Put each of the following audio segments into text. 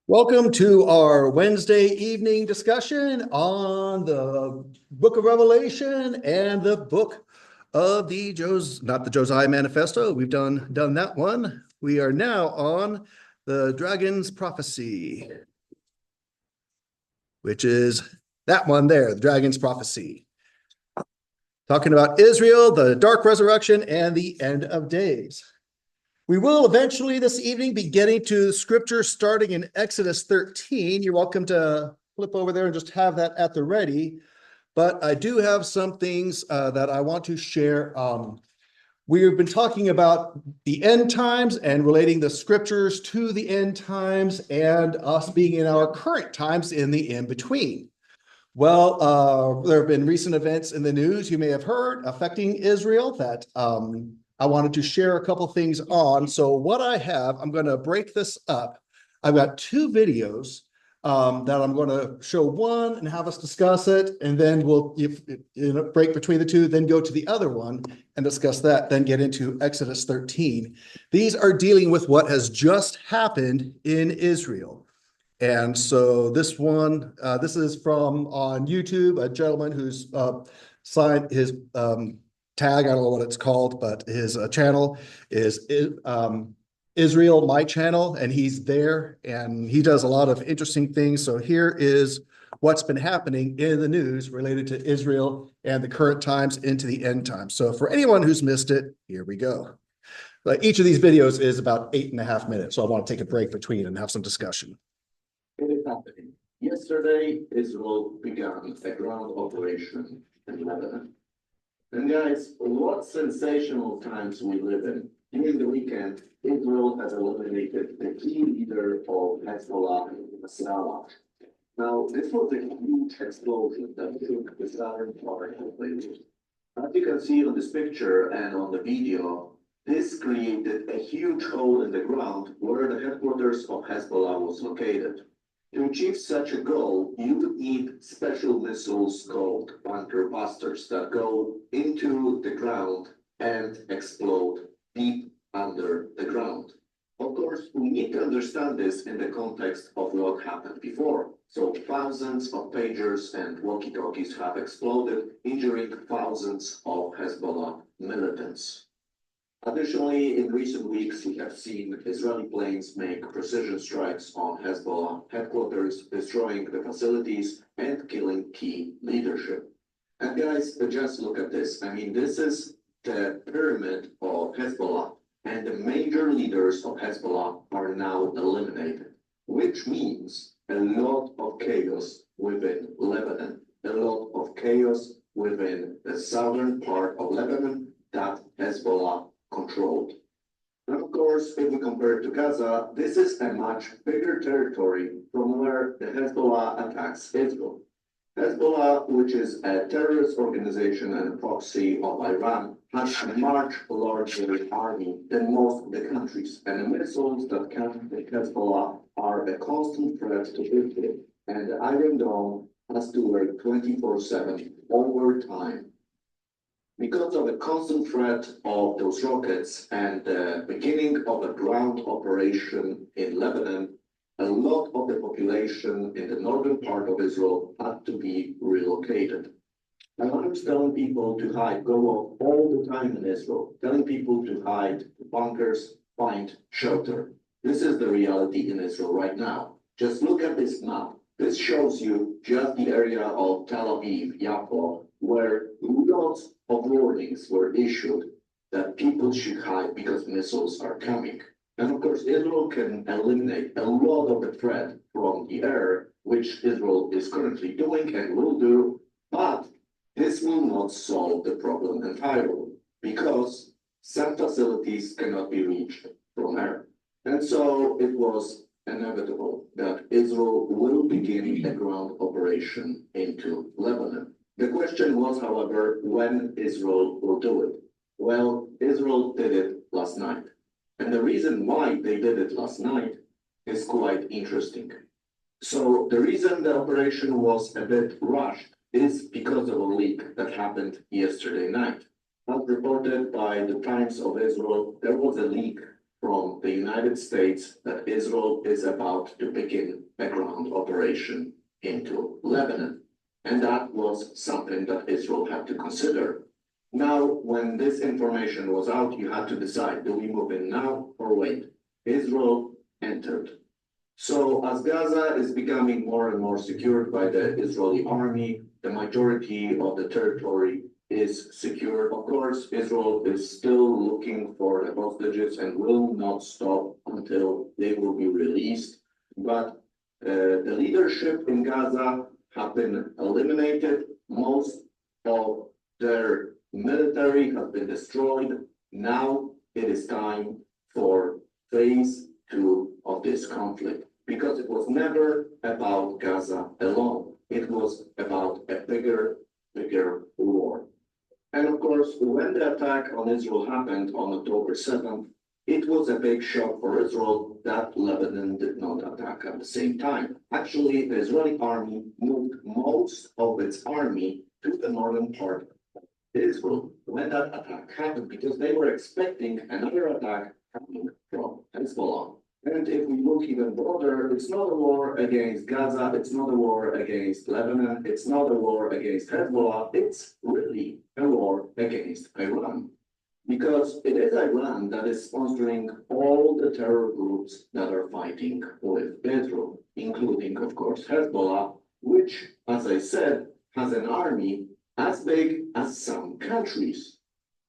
Welcome to our Wednesday evening discussion on the book of Revelation and the book of not the Josiah Manifesto. We've done that one. We are now on the Dragon's Prophecy, which is that one there, the Dragon's Prophecy. Talking about Israel, the dark resurrection, and the end of days. We will eventually this evening be getting to scripture starting in Exodus 13. You're welcome to flip over there and just have that at the ready. But I do have some things that I want to share. We've been talking about the end times and relating the scriptures to the end times and us being in our current times in the in-between. Well, there have been recent events in the news you may have heard affecting Israel that I wanted to share a couple things on. So what I have, I'm going to break this up. I've got two videos that I'm going to show one and have us discuss it. And then we'll break between the two, then go to the other one and discuss that, then get into Exodus 13. These are dealing with what has just happened in Israel. And so this one, this is from on YouTube, a gentleman who's signed his tag, I don't know what it's called, but his channel is Israel My Channel, and he's there, and he does a lot of interesting things. So here is what's been happening in the news related to Israel and the current times into the end times. So for anyone who's missed it, here we go. But each of these videos is about 8.5 minutes, so I want to take a break between and have some discussion. It is happening. Yesterday, Israel began a ground operation in Lebanon. And guys, what sensational times we live in. During the weekend, Israel has eliminated the key leader of Hezbollah, Nasrallah. Now, this was a huge explosion that took the southern part of Israel. As you can see on this picture and on the video, this created a huge hole in the ground where the headquarters of Hezbollah was located. To achieve such a goal, you would need special missiles called bunker busters that go into the ground and explode deep under the ground. Of course, we need to understand this in the context of what happened before. So thousands of pagers and walkie-talkies have exploded, injuring thousands of Hezbollah militants. Additionally, in recent weeks, we have seen Israeli planes make precision strikes on Hezbollah headquarters, destroying the facilities and killing key leadership. And guys, just look at this. I mean, this is the pyramid of Hezbollah, and the major leaders of Hezbollah are now eliminated, which means a lot of chaos within Lebanon, a lot of chaos within the southern part of Lebanon that Hezbollah controlled. And of course, if we compare it to Gaza, this is a much bigger territory from where the Hezbollah attacks Israel. Hezbollah, which is a terrorist organization and a proxy of Iran, has a much larger army than most of the countries, and the missiles that come from Hezbollah are a constant threat to Israel, and the Iron Dome has to work 24/7 over time. Because of the constant threat of those rockets and the beginning of a ground operation in Lebanon, a lot of the population in the northern part of Israel had to be relocated. And I was telling people to hide, go off all the time in Israel, telling people to hide bunkers, find shelter. This is the reality in Israel right now. Just look at this map. This shows you just the area of Tel Aviv, Yaffo, where lots of warnings were issued that people should hide because missiles are coming. And of course, Israel can eliminate a lot of the threat from the air, which Israel is currently doing and will do, but this will not solve the problem entirely because some facilities cannot be reached from air. And so it was inevitable that Israel will begin a ground operation into Lebanon. The question was, however, when Israel will do it. Well, Israel did it last night. And the reason why they did it last night is quite interesting. So the reason the operation was a bit rushed is because of a leak that happened yesterday night. As reported by the Times of Israel, there was a leak from the United States that Israel is about to begin a ground operation into Lebanon. And that was something that Israel had to consider. Now, when this information was out, you had to decide, do we move in now or wait? Israel entered. So as Gaza is becoming more and more secured by the Israeli army, the majority of the territory is secured. Of course, Israel is still looking for the hostages and will not stop until they will be released. But the leadership in Gaza have been eliminated. Most of their military has been destroyed. Now it is time for phase 2 of this conflict, because it was never about Gaza alone. It was about a bigger war. And of course, when the attack on Israel happened on October 7th, it was a big shock for Israel that Lebanon did not attack at the same time. Actually, the Israeli army moved most of its army to the northern part of Israel when that attack happened, because they were expecting another attack coming from Hezbollah. And if we look even broader, it's not a war against Gaza, it's not a war against Lebanon, it's not a war against Hezbollah, it's really a war against Iran. Because it is Iran that is sponsoring all the terror groups that are fighting with Israel, including, of course, Hezbollah, which, as I said, has an army as big as some countries.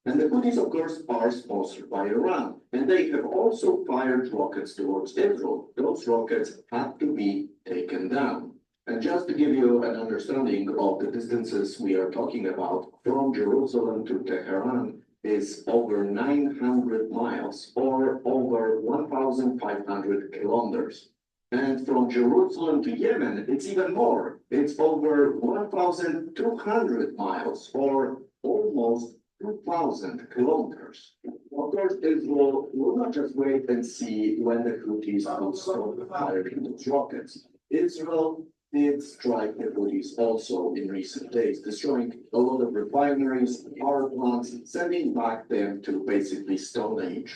And the Houthis, of course, are sponsored by Iran, and they have also fired rockets towards Israel. Those rockets have to be taken down. And just to give you an understanding of the distances we are talking about, from Jerusalem to Tehran is over 900 miles, or over 1,500 kilometers. And from Jerusalem to Yemen, it's even more. It's over 1,200 miles, or almost 2,000 kilometers. Of course, Israel will not just wait and see when the Houthis will stop firing those rockets. Israel did strike the Houthis also in recent days, destroying a lot of refineries, power plants, sending back them to basically Stone Age.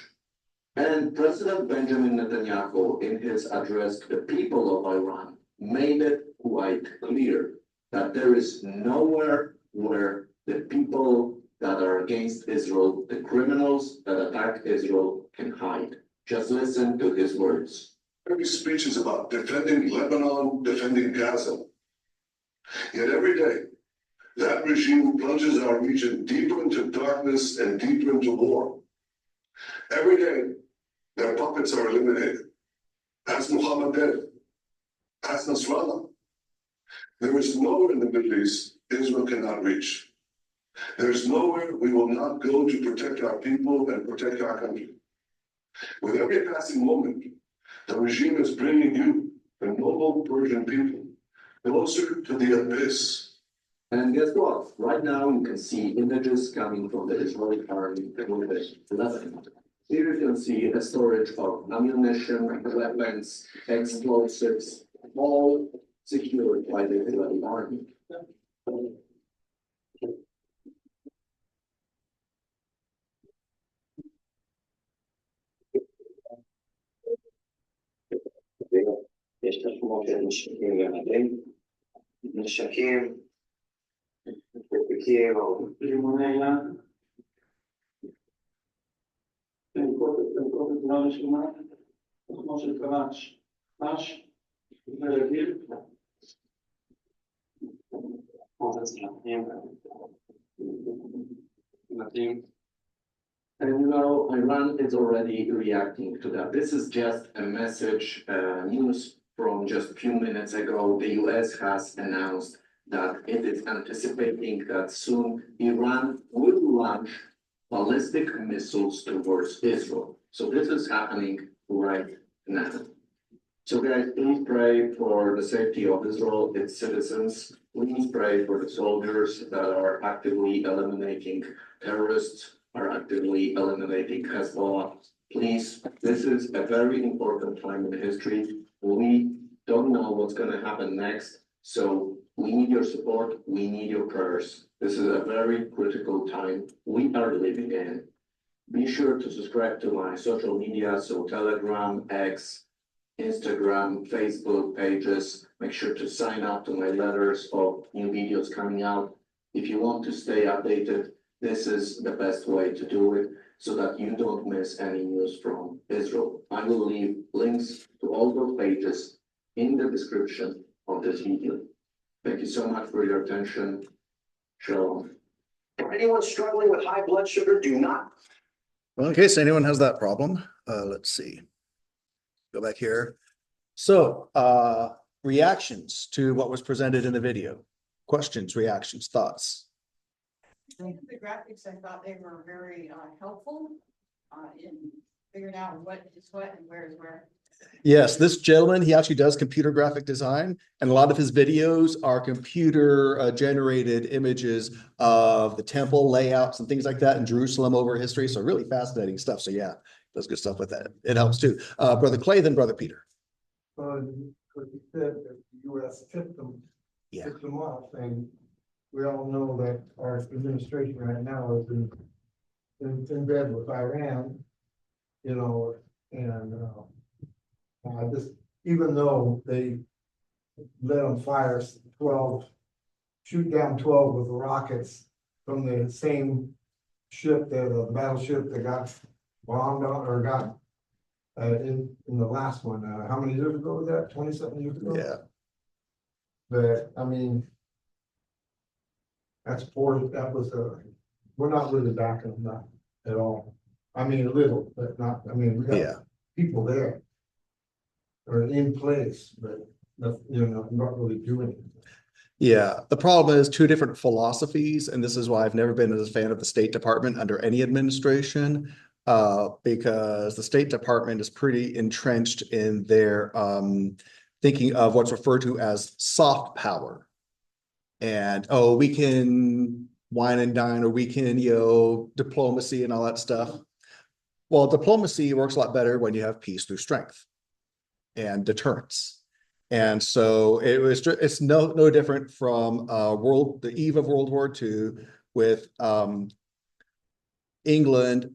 And President Benjamin Netanyahu, in his address to the people of Iran, made it quite clear that there is nowhere where the people that are against Israel, the criminals that attack Israel, can hide. Just listen to his words. Every speech is about defending Lebanon, defending Gaza. Yet every day, that regime plunges our region deeper into darkness and deeper into war. Every day, their puppets are eliminated. As Muhammad did, as Nasrallah. There is nowhere in the Middle East Israel cannot reach. There is nowhere we will not go to protect our people and protect our country. With every passing moment, the regime is bringing you, the noble Persian people, closer to the abyss. And guess what? Right now, you can see images coming from the Israeli army with Lebanon. Here you can see a storage of ammunition, weapons, explosives, all secured by the Israeli army. יש תחומות של נשקים גנבים, נשקים, פרקים או רימוני יד. תנקות את דבר רשומה, תחומו של קראץ', חש, ורגיל. מתאים. And you know, Iran is already reacting to that. This is just a message, news from just a few minutes ago. The US has announced that it is anticipating that soon Iran will launch ballistic missiles towards Israel. So this is happening right now. So guys, please pray for the safety of Israel, its citizens. Please pray for the soldiers that are actively eliminating terrorists, are actively eliminating Hezbollah. Please, this is a very important time in history. We don't know what's going to happen next, so we need your support, we need your prayers. This is a very critical time we are living in. be sure to subscribe to my social media, so Telegram, X, Instagram, Facebook pages. Make sure to sign up to my letters of new videos coming out. If you want to stay updated, this is the best way to do it so that you don't miss any news from Israel. I will leave links to all those pages in the description of this video. Thank you so much for your attention. Shalom. For anyone struggling with high blood sugar, do not. Well, in case anyone has that problem, let's see. Go back here. So, reactions to what was presented in the video. Questions, reactions, thoughts. I think the graphics, I thought they were very helpful in figuring out what is what and where is where. Yes, this gentleman, he actually does computer graphic design, and a lot of his videos are computer generated images of the temple layouts and things like that in Jerusalem over history. So really fascinating stuff. So yeah, does good stuff with that. It helps too. Brother Clay, then Brother Peter. Because you said that the US tipped them off, and we all know that our administration right now is in bed with Iran, you know, and this, even though they let them fire 12, shoot down 12 with rockets from the same ship, that battleship that got bombed on or got in the last one. How many years ago was that? 20-something years ago? Yeah. But I mean, that was we're not really backing them up at all. I mean, a little, but not, I mean, we got people there or in place, but you know, not really doing it. Yeah, the problem is two different philosophies, and this is why I've never been a fan of the State Department under any administration, because the State Department is pretty entrenched in their thinking of what's referred to as soft power. And, oh, we can wine and dine, or we can, you know, diplomacy and all that stuff. Well, diplomacy works a lot better when you have peace through strength and deterrence. And so it's no different from the eve of World War II with England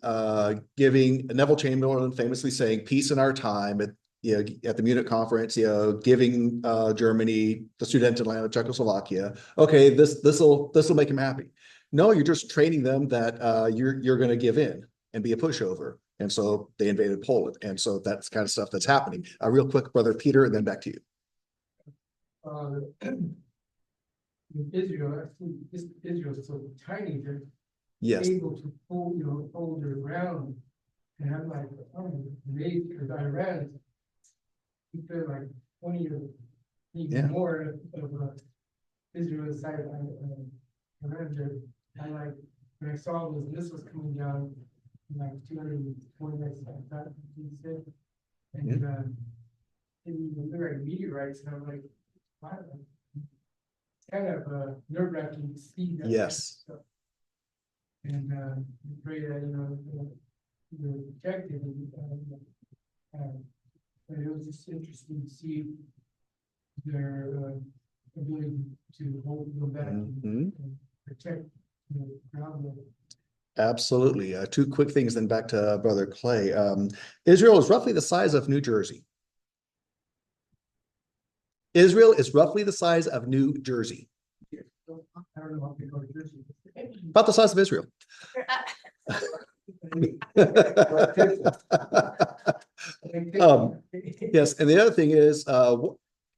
giving Neville Chamberlain famously saying peace in our time at the Munich conference, giving Germany the Sudetenland of Czechoslovakia. Okay, this will make him happy. No, you're just training them that you're going to give in and be a pushover. And so they invaded Poland. And so that's kind of stuff that's happening. Real quick, Brother Peter, and then back to you. Israel, I think Israel is so tiny, they're Yes. able to hold their ground. And I'm like, amazed, because Iran, they're like 20 or even more of Israel's side of Iran. I like, when I saw those missiles coming down, like 220 next time, and they're like meteorites, and I'm like, wow. It's kind of nerve-wracking to see that. Yes. Stuff. And pray that you're protected. But it was just interesting to see their ability to hold them back and protect the ground level. Absolutely. Two quick things, then back to Brother Clay. Israel is roughly the size of New Jersey. Israel is roughly the size of New Jersey. I don't know how big our Jersey is. About the size of Israel. Yes, and the other thing is,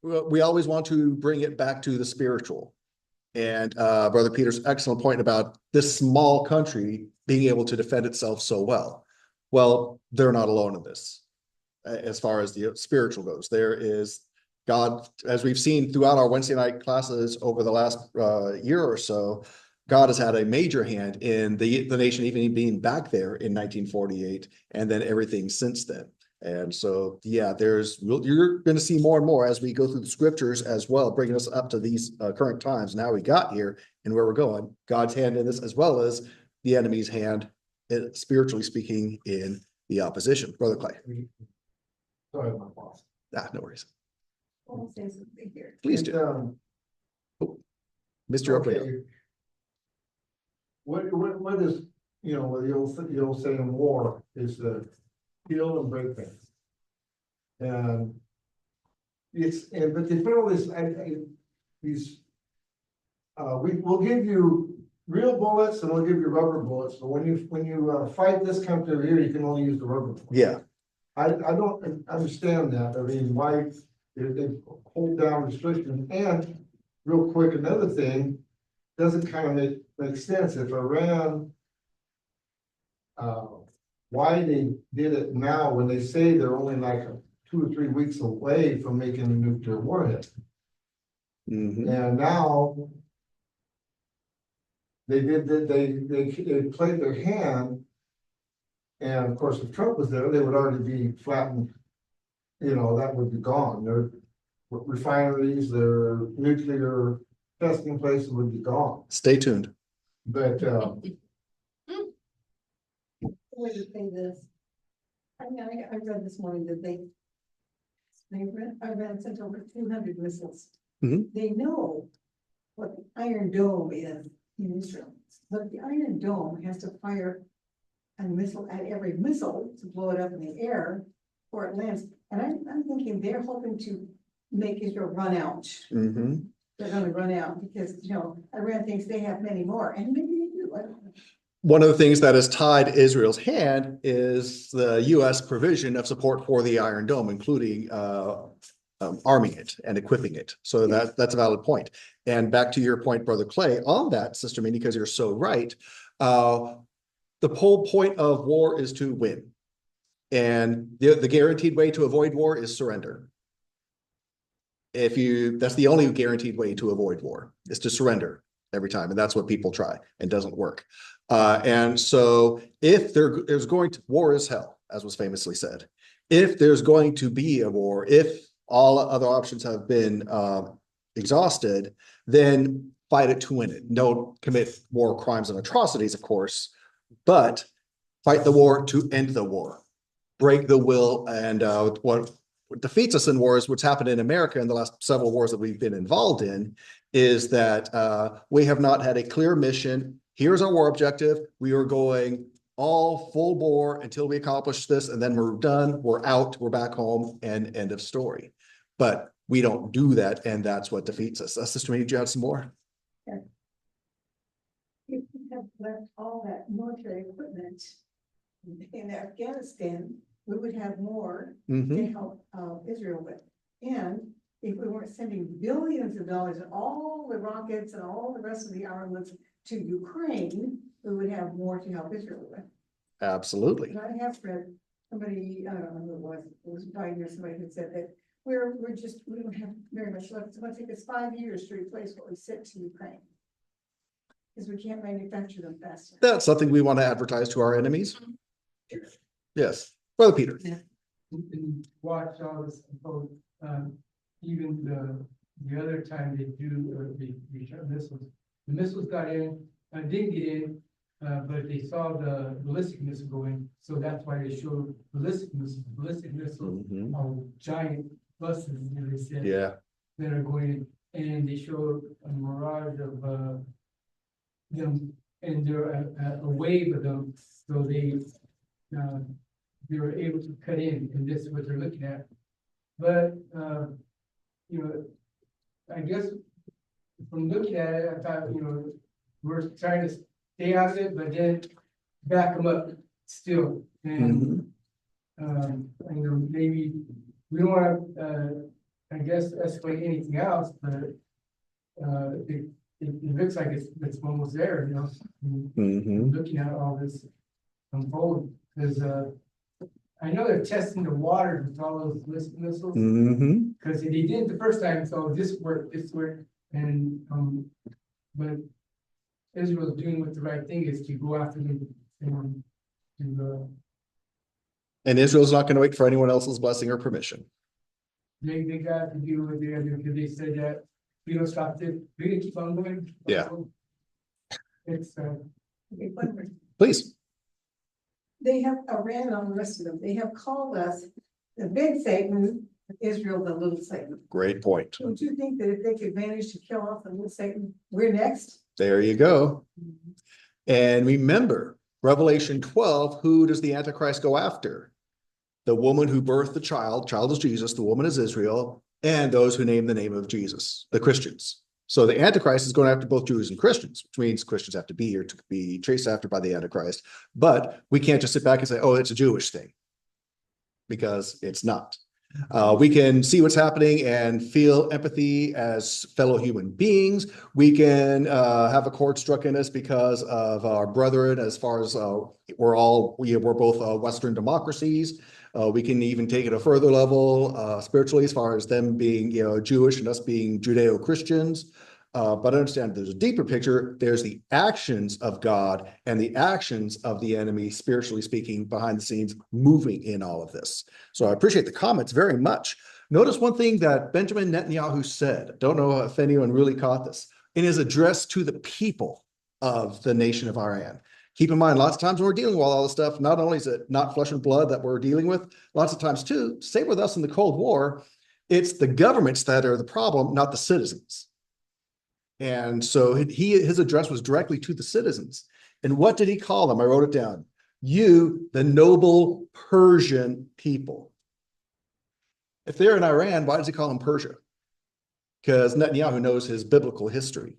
we always want to bring it back to the spiritual. And Brother Peter's excellent point about this small country being able to defend itself so well. Well, they're not alone in this. As far as the spiritual goes, there is God, as we've seen throughout our Wednesday night classes over the last year or so, God has had a major hand in the nation even being back there in 1948, and then everything since then. And so, yeah, you're going to see more and more as we go through the scriptures as well, bringing us up to these current times. Now we got here and where we're going, God's hand in this, as well as the enemy's hand, spiritually speaking, in the opposition. Brother Clay. Sorry, my boss. No worries. I'll say something here. Please do. Mr. O'Brien. What is you know, the old saying war is the kill and break things. And but they put all this, these, we'll give you real bullets and we'll give you rubber bullets, but when you fight this country over here, you can only use the rubber bullets. Yeah. I don't understand that. I mean, why they hold down restrictions. And real quick, another thing, doesn't kind of make sense if Iran, why they did it now when they say they're only like 2 or 3 weeks away from making a nuclear warhead. Mhm. And now they played their hand. And of course, if Trump was there, they would already be flattened. You know, that would be gone. Their refineries, their nuclear testing places would be gone. Stay tuned. But, Way to say this. I mean, I read this morning that Iran sent over 200 missiles. Mhm. They know what the Iron Dome is in Israel, but the Iron Dome has to fire a missile at every missile to blow it up in the air before it lands. And I'm thinking they're hoping to make Israel run out. Mhm. They're gonna run out because, Iran thinks they have many more, and maybe they do. I don't know. One of the things that has tied Israel's hand is the US provision of support for the Iron Dome, including arming it and equipping it. So that's a valid point. And back to your point, Brother Clay, on that, Sister Minnie, because you're so right. The whole point of war is to win. And the guaranteed way to avoid war is surrender. That's the only guaranteed way to avoid war, is to surrender every time. And that's what people try and doesn't work. And so if there's war is hell, as was famously said. If there's going to be a war, if all other options have been exhausted, then fight it to win it. Don't commit war crimes and atrocities, of course, but fight the war to end the war. Break the will. And what defeats us in wars, what's happened in America in the last several wars that we've been involved in, is that we have not had a clear mission. Here's our war objective. We are going all full bore until we accomplish this, and then we're done, we're out, we're back home, and end of story. But we don't do that, and that's what defeats us. Sister Minnie, do you have some more? If we have left all that military equipment in Afghanistan, we would have more Mhm. to help Israel with. And if we weren't sending billions of dollars and all the rockets and all the rest of the armaments to Ukraine, we would have more to help Israel with. Absolutely. And I have read somebody, I don't know who it was Biden or somebody who said that we don't have very much left. It's going to take us 5 years to replace what we sent to Ukraine. Because we can't manufacture them fast enough. That's something we want to advertise to our enemies. Yes. Brother Peter. And watch all this unfold. Even the other time they do the shot missiles, the missiles got in, didn't get in, but they saw the ballistic missile going, so that's why they showed ballistic missiles. Ballistic missiles Mhm. are giant buses, they said, Yeah. that are going in, and they showed a mirage of them, and there a wave of them, so they were able to cut in, and this is what they're looking at. But I guess from looking at it, I thought, we're trying to stay out of it, but then back them up still. And maybe we don't want to, I guess, escalate anything else, but it looks like it's almost there, Mhm. looking at all this unfold, because I know they're testing the water with all those ballistic missiles, Mhm. because they did the first time, so this worked, and but Israel's doing what the right thing is to go after them and And Israel's not going to wait for anyone else's blessing or permission. they got to do what they got to do, because they said that we don't stop this, we're gonna keep on going. Yeah. It's Okay, one more. Please. They have Iran on the rest of them. They have called us the big Satan, Israel, the little Satan. Great point. Don't you think that if they could manage to kill off the little Satan, we're next? There you go. And remember, Revelation 12, who does the Antichrist go after? The woman who birthed the child is Jesus, the woman is Israel, and those who name the name of Jesus, the Christians. So the Antichrist is going after both Jews and Christians, which means Christians have to be here to be chased after by the Antichrist. But we can't just sit back and say, oh, it's a Jewish thing, because it's not. We can see what's happening and feel empathy as fellow human beings. We can have a chord struck in us because of our brethren, as far as we're both Western democracies. We can even take it a further level spiritually, as far as them being, Jewish and us being Judeo-Christians. But understand there's a deeper picture. There's the actions of God and the actions of the enemy, spiritually speaking, behind the scenes, moving in all of this. So I appreciate the comments very much. Notice one thing that Benjamin Netanyahu said. I don't know if anyone really caught this. In his address to the people of the nation of Iran. Keep in mind, lots of times when we're dealing with all this stuff, not only is it not flesh and blood that we're dealing with, lots of times too, same with us in the Cold War, it's the governments that are the problem, not the citizens. And so his address was directly to the citizens. And what did he call them? I wrote it down. You, the noble Persian people. If they're in Iran, why does he call them Persia? Because Netanyahu knows his biblical history.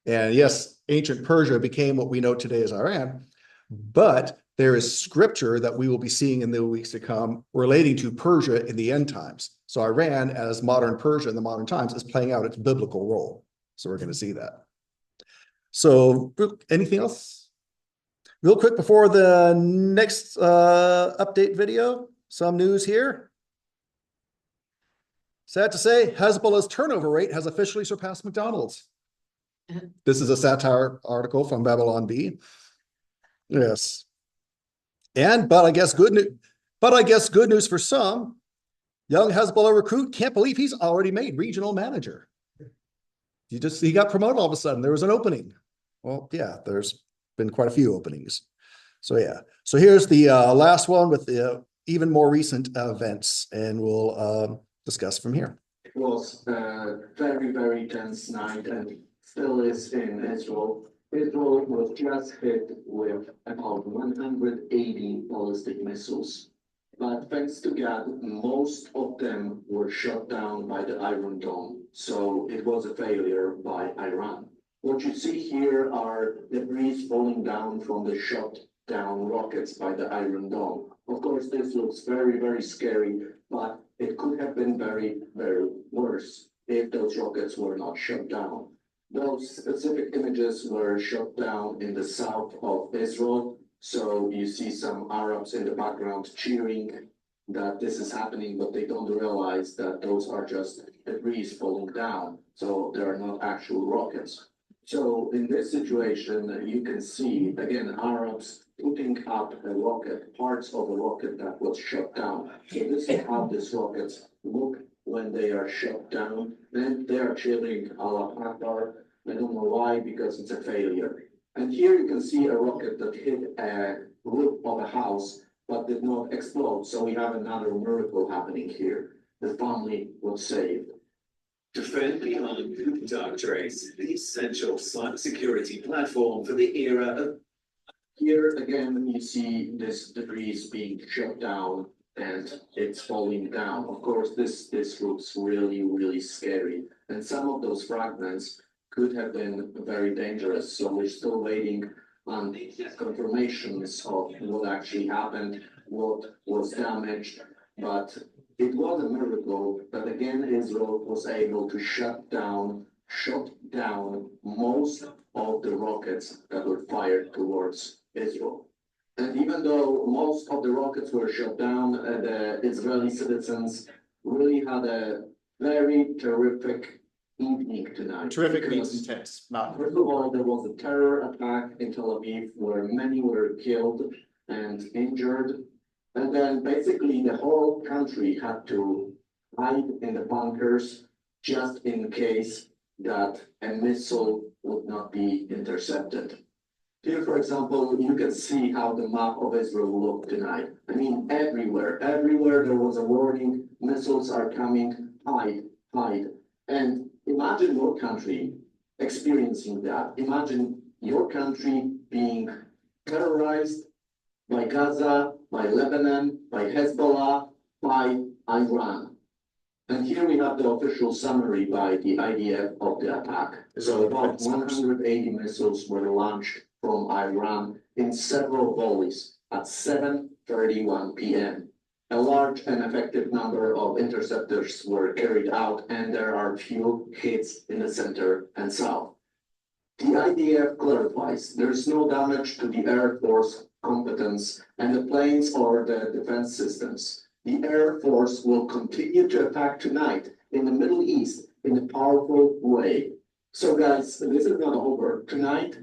And yes, ancient Persia became what we know today as Iran, but there is scripture that we will be seeing in the weeks to come relating to Persia in the end times. So Iran, as modern Persia in the modern times, is playing out its biblical role. So we're going to see that. So anything else? Real quick before the next update video, some news here. Sad to say, Hezbollah's turnover rate has officially surpassed McDonald's. This is a satire article from Babylon Bee. Yes. But I guess good news for some. Young Hezbollah recruit can't believe he's already made regional manager. He got promoted all of a sudden. There was an opening. Well, yeah, there's been quite a few openings. So yeah. So here's the last one with the even more recent events, and we'll discuss from here. It was a very, very tense night and still is in Israel. Israel was just hit with about 180 ballistic missiles. But thanks to God, most of them were shot down by the Iron Dome. So it was a failure by Iran. What you see here are debris falling down from the shot down rockets by the Iron Dome. Of course, this looks very, very scary, but it could have been very, very worse if those rockets were not shot down. Those specific images were shot down in the south of Israel. So you see some Arabs in the background cheering that this is happening, but they don't realize that those are just debris falling down. So they are not actual rockets. So in this situation, you can see, again, Arabs putting up a rocket, parts of a rocket that was shot down. So this is how these rockets look when they are shot down. Then they are cheering Allah Akbar. I don't know why, because it's a failure. And here you can see a rocket that hit a roof of a house, but did not explode. So we have another miracle happening here. The family was saved. Defend Beyond Darktrace, the essential cybersecurity platform for the era of. Here again, you see this debris being shot down and it's falling down. Of course, this looks really, really scary. And some of those fragments could have been very dangerous. So we're still waiting on the confirmations of what actually happened, what was damaged. But it was a miracle that again Israel was able to shut down most of the rockets that were fired towards Israel. And even though most of the rockets were shot down, the Israeli citizens really had a very terrific evening tonight. Terrific means intense. First of all, there was a terror attack in Tel Aviv where many were killed and injured. And then basically the whole country had to hide in the bunkers just in case that a missile would not be intercepted. Here, for example, you can see how the map of Israel looked tonight. I mean, everywhere there was a warning, missiles are coming, hide. And imagine your country experiencing that. Imagine your country being terrorized by Gaza, by Lebanon, by Hezbollah, by Iran. And here we have the official summary by the IDF of the attack. So about 180 missiles were launched from Iran in several volleys at 7:31 p.m. A large and effective number of interceptors were carried out, and there are few hits in the center and south. The IDF clarifies there is no damage to the Air Force competence and the planes or the defense systems. The Air Force will continue to attack tonight in the Middle East in a powerful way. So guys, this is not over. Tonight,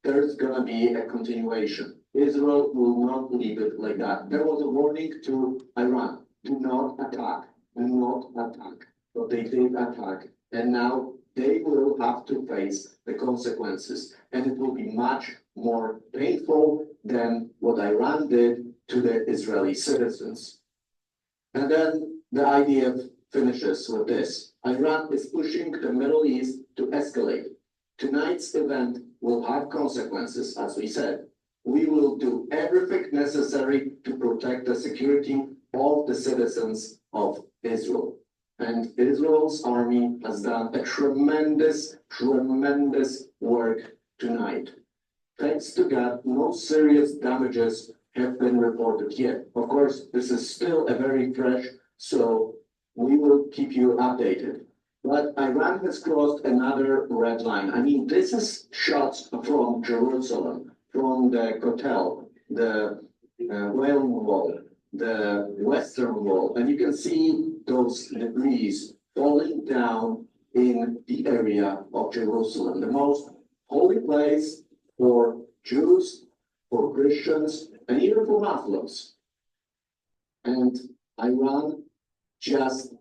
there's gonna be a continuation. Israel will not leave it like that. There was a warning to Iran, do not attack, do not attack. But they did attack, and now they will have to face the consequences. And it will be much more painful than what Iran did to the Israeli citizens. And then the IDF finishes with this. Iran is pushing the Middle East to escalate. Tonight's event will have consequences, as we said. We will do everything necessary to protect the security of the citizens of Israel. And Israel's army has done a tremendous work tonight. Thanks to God, no serious damages have been reported yet. Of course, this is still a very fresh, so we will keep you updated. But Iran has crossed another red line. I mean, this is shots from Jerusalem, from the Kotel, the Wailing Wall, the Western Wall, and you can see those debris falling down in the area of Jerusalem, the most holy place for Jews, for Christians, and even for Muslims. And Iran just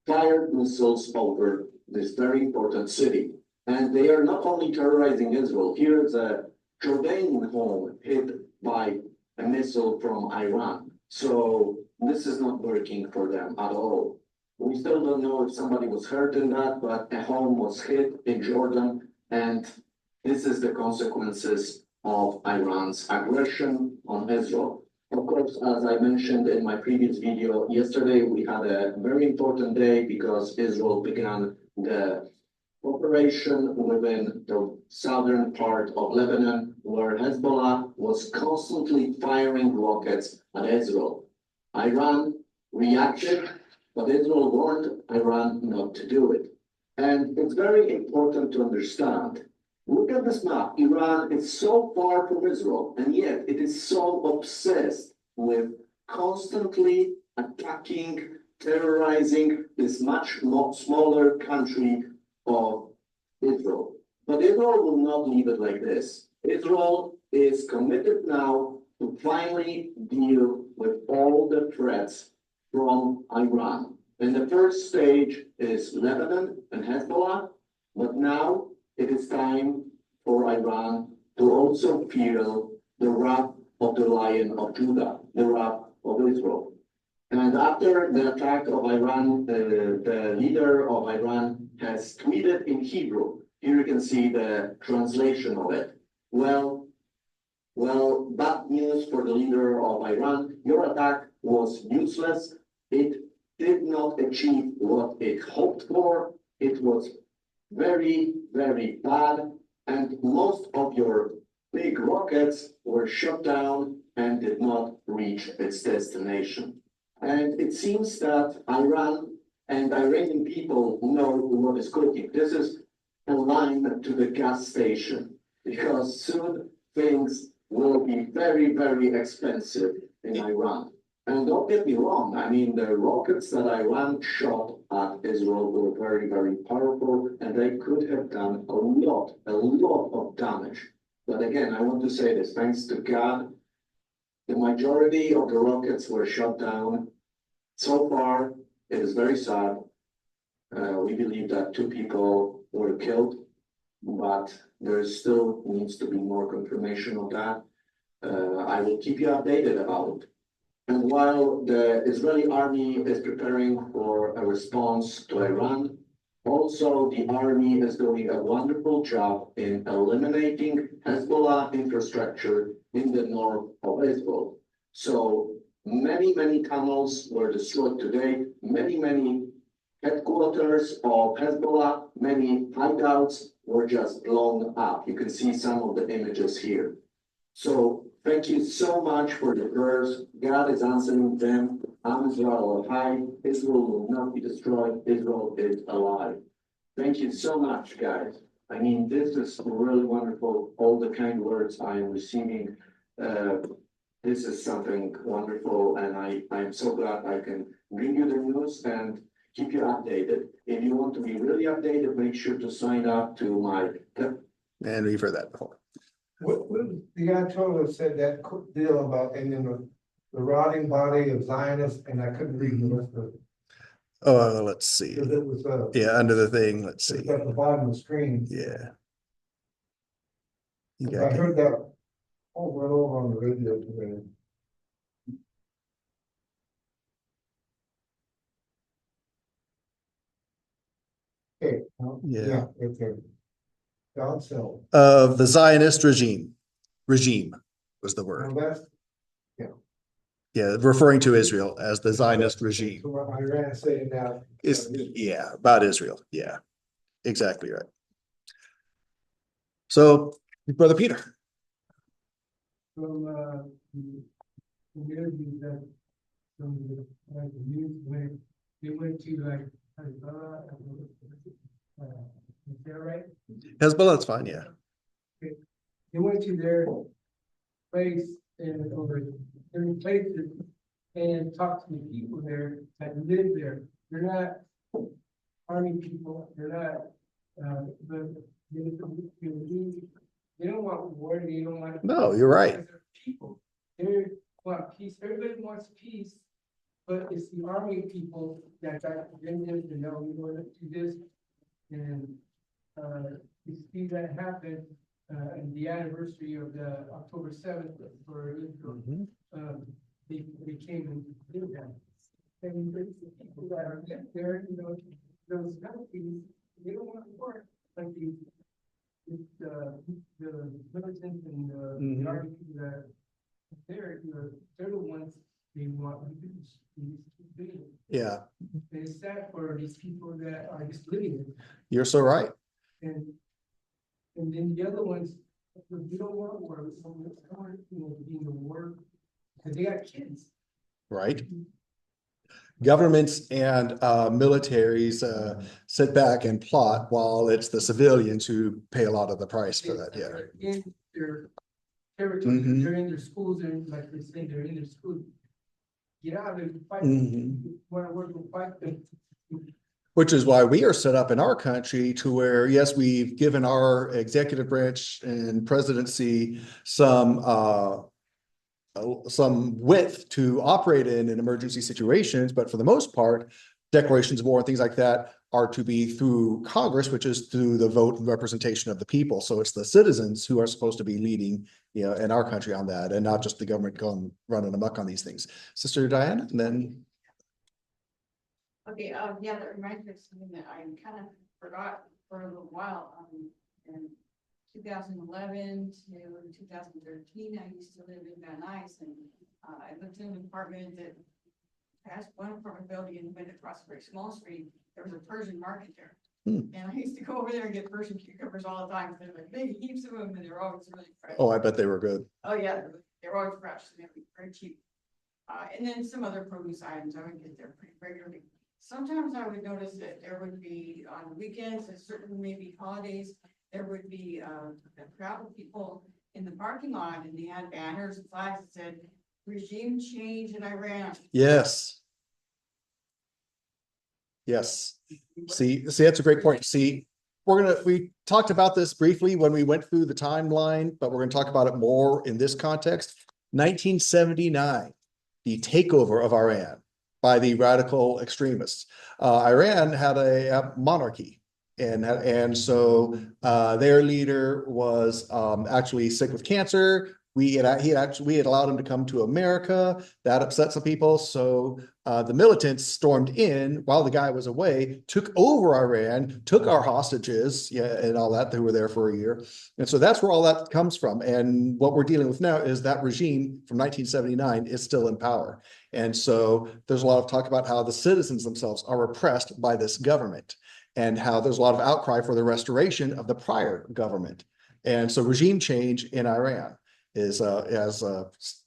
fired missiles over this very important city. And they are not only terrorizing Israel. Here is a Jordanian home hit by a missile from Iran. So this is not working for them at all. We still don't know if somebody was hurt in that, but a home was hit in Jordan, and this is the consequences of Iran's aggression on Israel. Of course, as I mentioned in my previous video, yesterday we had a very important day because Israel began the operation within the southern part of Lebanon, where Hezbollah was constantly firing rockets at Israel. Iran reacted, but Israel warned Iran not to do it. And it's very important to understand. Look at this map. Iran is so far from Israel, and yet it is so obsessed with constantly attacking, terrorizing this much smaller country of Israel. But Israel will not leave it like this. Israel is committed now to finally deal with all the threats from Iran. And the first stage is Lebanon and Hezbollah, but now it is time for Iran to also feel the wrath of the Lion of Judah, the wrath of Israel. And after the attack of Iran, the leader of Iran has tweeted in Hebrew. Here you can see the translation of it. Well, bad news for the leader of Iran. Your attack was useless. It did not achieve what it hoped for. It was very bad. And most of your big rockets were shot down and did not reach its destination. And it seems that Iran and Iranian people know what is cooking. This is a line to the gas station, because soon things will be very expensive in Iran. And don't get me wrong, I mean, the rockets that Iran shot at Israel were very powerful, and they could have done a lot of damage. But again, I want to say this, thanks to God, the majority of the rockets were shot down. So far, it is very sad. We believe that 2 people were killed, but there still needs to be more confirmation of that. I will keep you updated about it. And while the Israeli army is preparing for a response to Iran, also the army is doing a wonderful job in eliminating Hezbollah infrastructure in the north of Israel. So many tunnels were destroyed today, many headquarters of Hezbollah, many hideouts were just blown up. You can see some of the images here. So thank you so much for the prayers. God is answering them. Am Israel high. Israel will not be destroyed. Israel is alive. Thank you so much, guys. I mean, this is really wonderful. All the kind words I am receiving. This is something wonderful, and I'm so glad I can bring you the news and keep you updated. If you want to be really updated, make sure to sign up to my. And we've heard that before. What the Ayatollah said that deal about, and then the rotting body of Zionists, and I couldn't read the rest of it. Oh, let's see. Because it was, Yeah, under the thing, let's see. it's at the bottom of the screen. Yeah. You I got it. heard that over and over on the radio today. Okay, Yeah. okay. God sell. Of the Zionist regime was the word. Well, that's. Yeah, referring to Israel as the Zionist regime. So what Iran saying now. Is, yeah, about Israel. Yeah, exactly right. So, Brother Peter. From, the interviews that, from the, like, the news, when they went to, like, is that right? Hezbollah, that's fine, yeah. They went to their place and over different places and talked to the people there that live there. They're not army people, they're not, they don't want war, they don't want. No, you're right. People, they want peace, everybody wants peace, but it's the army people that got vengeance and know we want to do this. And, you see that happen, in the anniversary of the October 7th for Israel. They came and did that. And there's the people that are there, you know, those countries, they don't want to work like the militants and the army people that are there, you know, they're the ones they want to do. Yeah, And it's sad for these people that are just living it. you're so right. And then the other ones, we don't want war, we don't want, you know, to be in the war, because they got kids. Right. Governments and militaries sit back and plot while it's the civilians who pay a lot of the price for that. Yeah. They're in their territory, Mhm. they're in their schools, and like they're saying, they're in their schools. Get out and fight, Mhm. want to work and fight them. Which is why we are set up in our country to where, yes, we've given our executive branch and presidency some width to operate in emergency situations, but for the most part, declarations of war and things like that are to be through Congress, which is through the vote and representation of the people. So it's the citizens who are supposed to be leading, you know, in our country on that, and not just the government going running amok on these things. Sister Diana, and then. Okay, yeah, that reminds me of something that I kind of forgot for a little while, in 2011 to 2013, I used to live in Van Nuys, and I lived in an apartment that past one apartment building and went across a very small street. There was a Persian market there. And I used to go over there and get Persian cucumbers all the time. They're like big heaps of them, and they're always really fresh. Oh, I bet they were good. Oh, yeah, they're always fresh, and they're very cheap. And then some other produce items, I would get there pretty regularly. Sometimes I would notice that there would be on weekends and certain maybe holidays, there would be a crowd of people in the parking lot, and they had banners and flags that said regime change in Iran. Yes. Yes. See, that's a great point. See, we talked about this briefly when we went through the timeline, but we're gonna talk about it more in this context. 1979, the takeover of Iran by the radical extremists. Iran had a monarchy, and so their leader was actually sick with cancer, we had allowed him to come to America. That upset some people. So the militants stormed in while the guy was away, took over Iran, took our hostages, and all that. They were there for a year. And so that's where all that comes from. And what we're dealing with now is that regime from 1979 is still in power. And so there's a lot of talk about how the citizens themselves are oppressed by this government, and how there's a lot of outcry for the restoration of the prior government. And so regime change in Iran is, as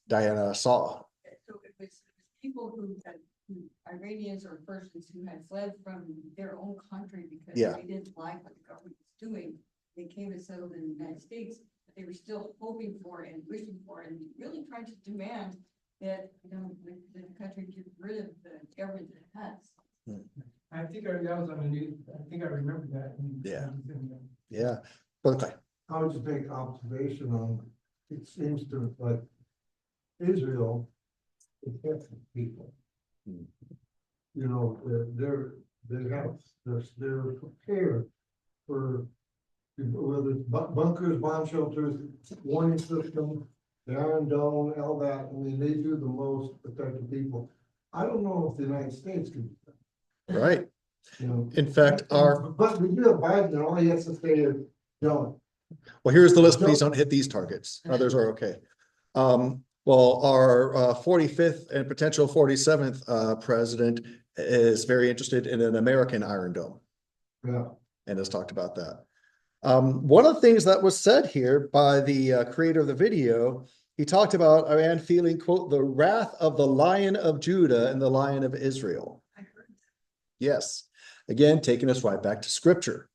Diana saw. So it was people Iranians or Persians who had fled from their own country because Yeah. they didn't like what the government was doing. They came and settled in the United States, but they were still hoping for and wishing for and really trying to demand that, the country get rid of the government that it has. I think that was on the news, I think I remember that. Yeah. Yeah. Okay. I would just make observation on, it seems to like Israel is ethnic people. You know, they're prepared for, whether it's bunkers, bomb shelters, warning system, the Iron Dome, all that. I mean, they do the most protected people. I don't know if the United States can do that. Right. You know, In fact, but we do have Biden, and all he has to say is, don't. well, here's the list. Please don't hit these targets. Others are okay. Well, our 45th and potential 47th president is very interested in an American Iron Dome, Yeah. and has talked about that. One of the things that was said here by the creator of the video, he talked about Iran feeling, quote, the wrath of the Lion of Judah and the Lion of Israel. I heard that. Yes. Again, taking us right back to scripture.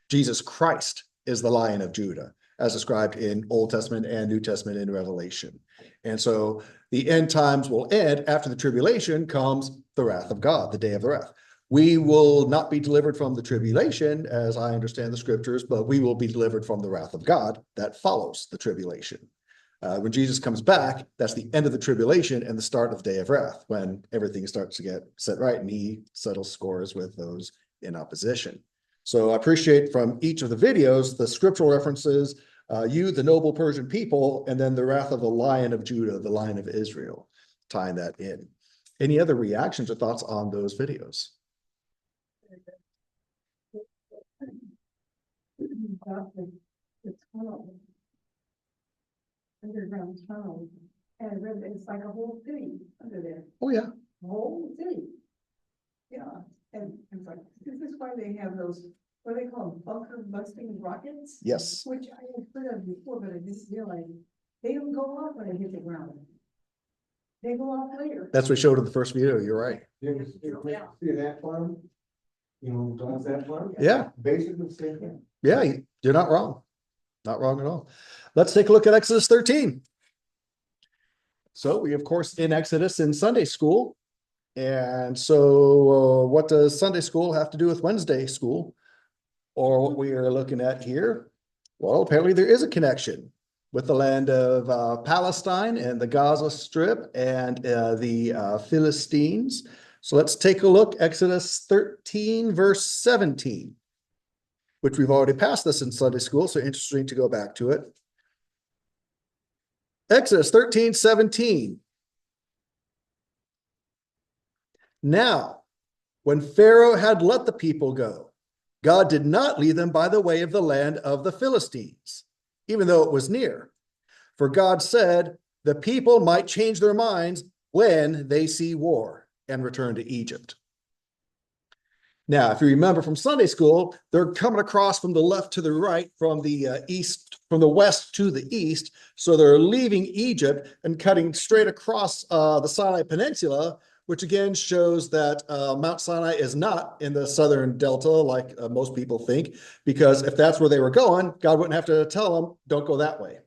Jesus Christ is the Lion of Judah, as described in Old Testament and New Testament in Revelation. And so the end times will end. After the tribulation comes the wrath of God, the day of the wrath. We will not be delivered from the tribulation, as I understand the scriptures, but we will be delivered from the wrath of God that follows the tribulation. When Jesus comes back, that's the end of the tribulation and the start of the day of wrath, when everything starts to get set right and he settles scores with those in opposition. So I appreciate from each of the videos, the scriptural references, you, the noble Persian people, and then the wrath of the Lion of Judah, the Lion of Israel, tying that in. Any other reactions or thoughts on those videos? The tunnel. Underground tunnel, and it's like a whole city under there, Oh, yeah. whole city. Yeah, and it's like, this is why they have those, what do they call them, bunker busting rockets? Yes. Which I had heard of before, but I didn't realize, they don't go off when they hit the ground. They go off later. That's what we showed in the first video. You're right. You ever see that farm? You know, Don's that farm? Yeah. Basically the same thing. Yeah, you're not wrong. Not wrong at all. Let's take a look at Exodus 13. So we, of course, in Exodus in Sunday school. And so what does Sunday school have to do with Wednesday school? Or what we are looking at here? Well, apparently there is a connection with the land of Palestine and the Gaza Strip and the Philistines. So let's take a look, Exodus 13, verse 17. Which we've already passed this in Sunday school, so interesting to go back to it. Exodus 13:17. Now, when Pharaoh had let the people go, God did not lead them by the way of the land of the Philistines, even though it was near. For God said, the people might change their minds when they see war and return to Egypt. Now, if you remember from Sunday school, they're coming across from the left to the right, from the east, from the west to the east. So they're leaving Egypt and cutting straight across the Sinai Peninsula, which again shows that Mount Sinai is not in the southern delta like most people think, because if that's where they were going, God wouldn't have to tell them, don't go that way.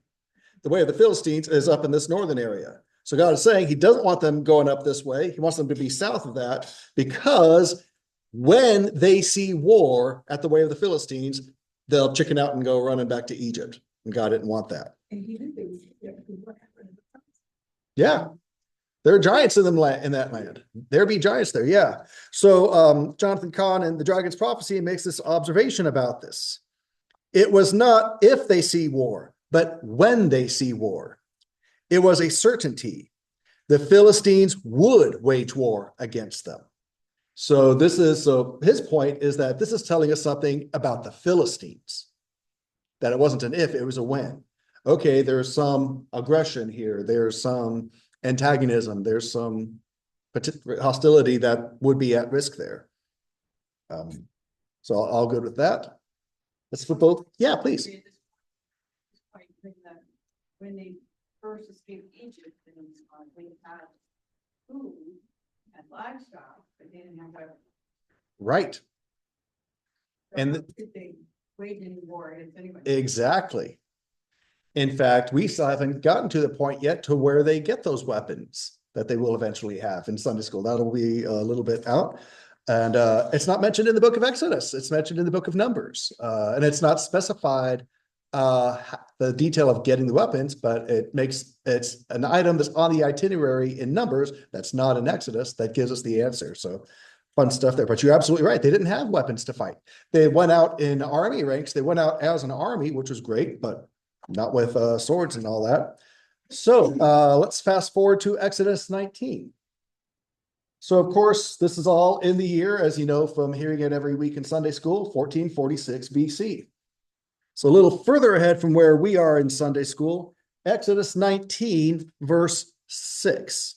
The way of the Philistines is up in this northern area. So God is saying he doesn't want them going up this way. He wants them to be south of that, because when they see war at the way of the Philistines, they'll chicken out and go running back to Egypt. And God didn't want that. And he did things. Yeah. There are giants in that land. There be giants there. Yeah. So Jonathan Cahn in The Dragon's Prophecy makes this observation about this. It was not if they see war, but when they see war. It was a certainty. The Philistines would wage war against them. So his point is that this is telling us something about the Philistines, that it wasn't an if, it was a when. Okay, there's some aggression here. There's some antagonism. There's some hostility that would be at risk there. So I'll go with that. Let's flip both. Yeah, please. When they first escaped Egypt, they had food, had livestock, but they didn't have weapons. Right. So And how could they wage any war against anyone? exactly. In fact, we still haven't gotten to the point yet to where they get those weapons that they will eventually have in Sunday school. That'll be a little bit out. And it's not mentioned in the book of Exodus. It's mentioned in the book of Numbers. And it's not specified the detail of getting the weapons, but it's an item that's on the itinerary in Numbers that's not in Exodus that gives us the answer. So fun stuff there. But you're absolutely right. They didn't have weapons to fight. They went out in army ranks. They went out as an army, which was great, but not with swords and all that. So let's fast forward to Exodus 19. So, of course, this is all in the year, as you know, from hearing it every week in Sunday school, 1446 BC. So a little further ahead from where we are in Sunday school, Exodus 19, verse 6.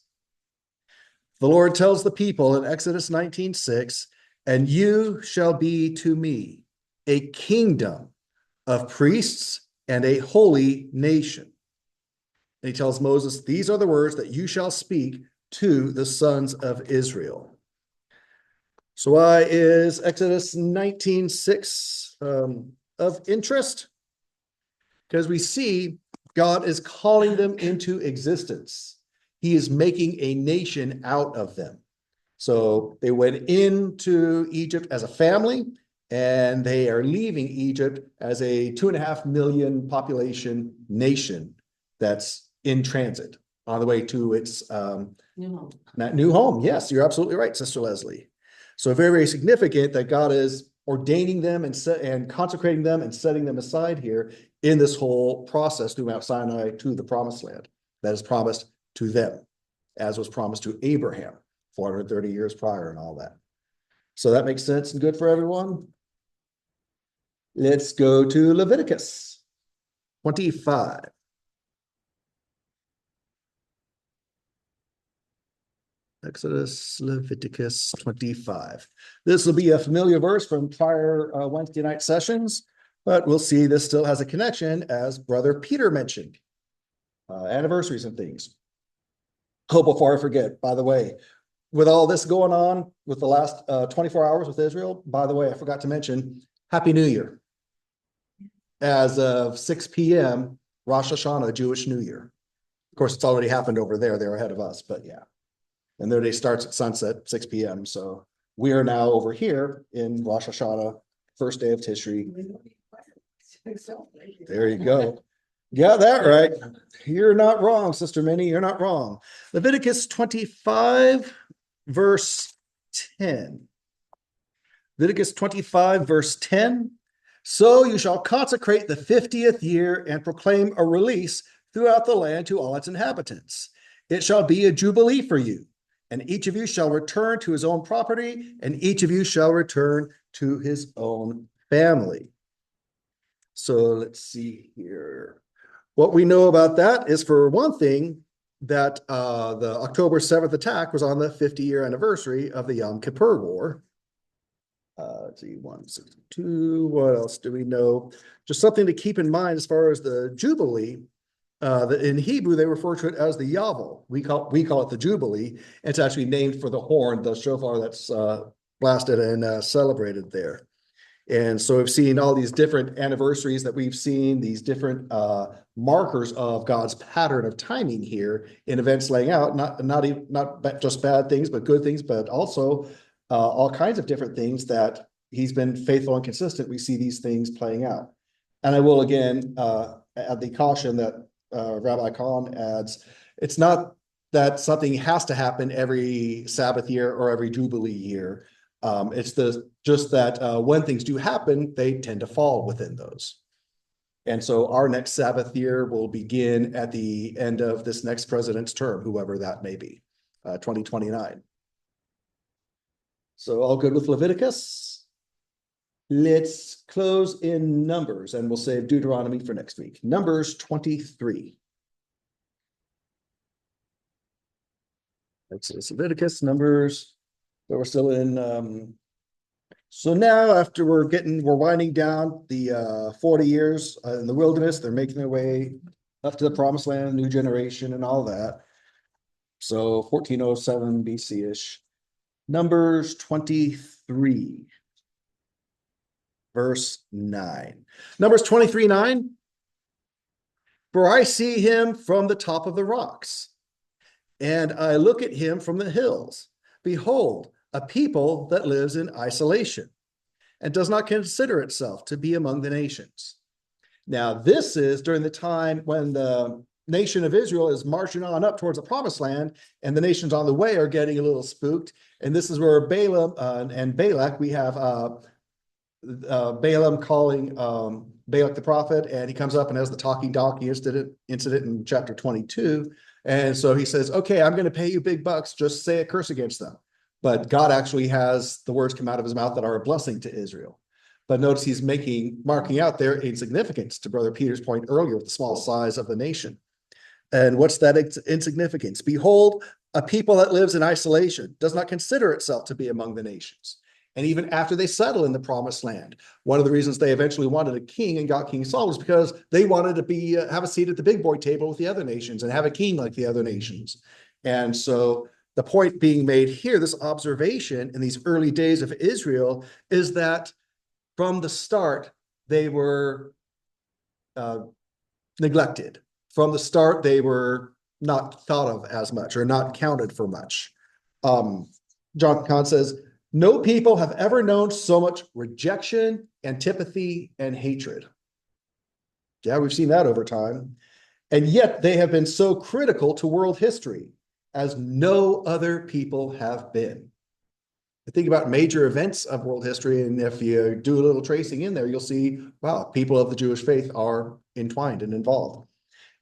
The Lord tells the people in Exodus 19:6, and you shall be to me a kingdom of priests and a holy nation. And he tells Moses, these are the words that you shall speak to the sons of Israel. So why is Exodus 19:6 of interest? Because we see God is calling them into existence. He is making a nation out of them. So they went into Egypt as a family, and they are leaving Egypt as a 2.5 million population nation that's in transit on the way to its new home. Yes, you're absolutely right, Sister Leslie. So very, very significant that God is ordaining them and consecrating them and setting them aside here in this whole process through Mount Sinai to the promised land that is promised to them, as was promised to Abraham 430 years prior and all that. So that makes sense and good for everyone. Let's go to Leviticus 25. Exodus, Leviticus 25. This will be a familiar verse from prior Wednesday night sessions, but we'll see this still has a connection, as Brother Peter mentioned. Anniversaries and things. Oh, before I forget, by the way, with all this going on with the last 24 hours with Israel, by the way, I forgot to mention, Happy New Year. As of 6 p.m., Rosh Hashanah, Jewish New Year. Of course, it's already happened over there. They're ahead of us, but yeah. And their day starts at sunset, 6 p.m. So we are now over here in Rosh Hashanah, first day of Tishri. There you go. Got that right. You're not wrong, Sister Minnie. You're not wrong. Leviticus 25, verse 10. Leviticus 25, verse 10. So you shall consecrate the 50th year and proclaim a release throughout the land to all its inhabitants. It shall be a jubilee for you, and each of you shall return to his own property, and each of you shall return to his own family. So let's see here. What we know about that is, for one thing, that the October 7th attack was on the 50-year anniversary of the Yom Kippur War. Let's see, 162. What else do we know? Just something to keep in mind as far as the Jubilee. That in Hebrew, they refer to it as the Yavel. We call it the Jubilee. It's actually named for the horn, the shofar that's blasted and celebrated there. And so we've seen all these different anniversaries that we've seen, these different markers of God's pattern of timing here in events laying out, not just bad things, but good things, but also all kinds of different things that he's been faithful and consistent. We see these things playing out. And I will again add the caution that Rabbi Kahn adds, it's not that something has to happen every Sabbath year or every Jubilee year. It's just that when things do happen, they tend to fall within those. And so our next Sabbath year will begin at the end of this next president's term, whoever that may be, 2029. So all good with Leviticus? Let's close in Numbers, and we'll save Deuteronomy for next week. Numbers 23. Exodus, Leviticus, Numbers. So we're still in. So now after we're winding down the 40 years in the wilderness, they're making their way up to the promised land, new generation and all that. So 1407 BC-ish. Numbers 23. Verse 9. Numbers 23:9. For I see him from the top of the rocks, and I look at him from the hills. Behold, a people that lives in isolation and does not consider itself to be among the nations. Now, this is during the time when the nation of Israel is marching on up towards the promised land, and the nations on the way are getting a little spooked. And this is where Balaam and Balak, we have Balaam calling Balak the prophet, and he comes up and has the talking donkey incident in chapter 22. And so he says, okay, I'm going to pay you big bucks, just say a curse against them. But God actually has the words come out of his mouth that are a blessing to Israel. But notice he's marking out their insignificance, to Brother Peter's point earlier, with the small size of the nation. And what's that insignificance? Behold, a people that lives in isolation, does not consider itself to be among the nations. And even after they settle in the promised land, one of the reasons they eventually wanted a king and got King Saul was because they wanted to have a seat at the big boy table with the other nations and have a king like the other nations. And so the point being made here, this observation in these early days of Israel, is that from the start, they were neglected. From the start, they were not thought of as much or not counted for much. John Kahn says, no people have ever known so much rejection, antipathy, and hatred. Yeah, we've seen that over time. And yet they have been so critical to world history as no other people have been. I think about major events of world history, and if you do a little tracing in there, you'll see, wow, people of the Jewish faith are entwined and involved.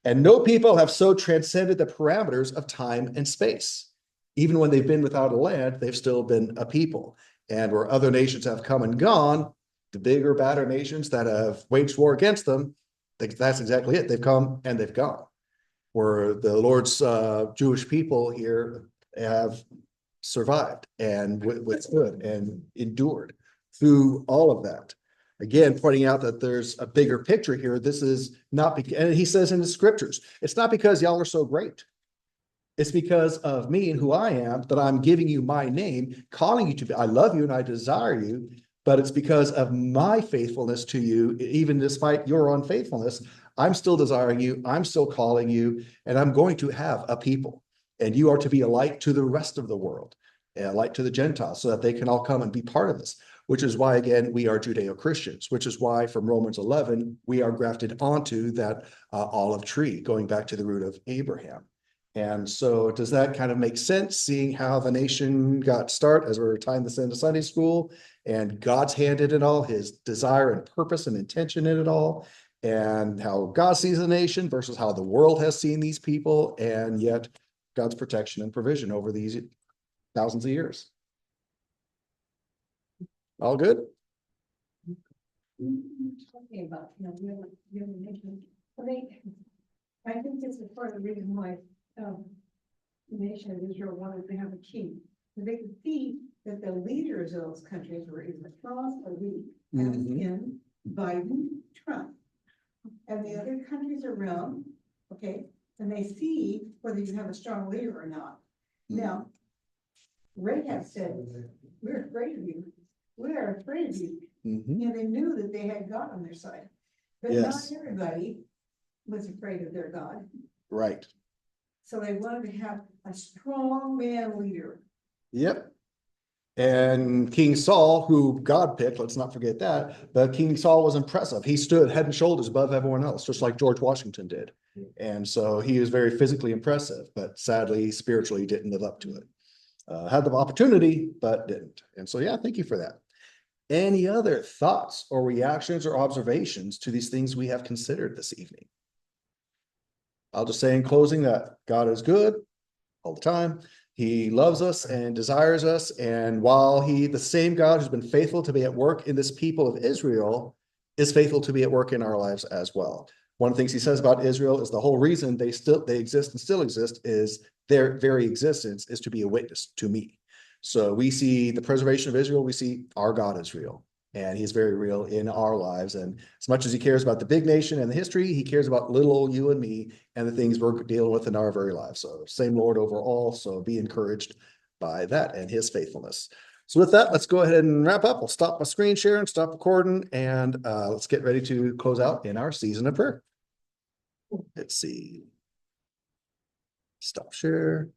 And no people have so transcended the parameters of time and space. Even when they've been without a land, they've still been a people. And where other nations have come and gone, the bigger, badder nations that have waged war against them, that's exactly it. They've come and they've gone. Where the Lord's Jewish people here have survived and withstood and endured through all of that. Again, pointing out that there's a bigger picture here. This is not, and he says in the scriptures, it's not because y'all are so great. It's because of me and who I am that I'm giving you my name, calling you to be. I love you and I desire you, but it's because of my faithfulness to you, even despite your unfaithfulness. I'm still desiring you. I'm still calling you, and I'm going to have a people. And you are to be a light to the rest of the world, a light to the Gentiles, so that they can all come and be part of this. Which is why, again, we are Judeo-Christians, which is why from Romans 11, we are grafted onto that olive tree, going back to the root of Abraham. And so does that kind of make sense, seeing how the nation got started as we're tying this into Sunday school, and God's hand in it all, his desire and purpose and intention in it all, and how God sees the nation versus how the world has seen these people, and yet God's protection and provision over these thousands of years. All good? Talking about, I think this is part of the reason why the nation of Israel wanted to have a king. They could see that the leaders of those countries were either strong or weak, as in Biden, Trump, and the other countries around, okay, and they see whether you have a strong leader or not. Now, Rahab said, we're afraid of you. We are afraid of you. And they knew that they had God on their side. But not everybody was afraid of their God. Right. So they wanted to have a strong man leader. Yep. And King Saul, who God picked, let's not forget that, but King Saul was impressive. He stood head and shoulders above everyone else, just like George Washington did. And so he was very physically impressive, but sadly, spiritually didn't live up to it. Had the opportunity, but didn't. And so, yeah, thank you for that. Any other thoughts or reactions or observations to these things we have considered this evening? I'll just say in closing that God is good all the time. He loves us and desires us. And while the same God who's been faithful to be at work in this people of Israel is faithful to be at work in our lives as well. One of the things he says about Israel is the whole reason they exist and still exist is their very existence is to be a witness to me. So we see the preservation of Israel, we see our God is real. And he's very real in our lives. And as much as he cares about the big nation and the history, he cares about little old you and me and the things we're dealing with in our very lives. So same Lord over all. So be encouraged by that and his faithfulness. So with that, let's go ahead and wrap up. We'll stop my screen sharing, stop recording, and let's get ready to close out in our season of prayer. Let's see. Stop share.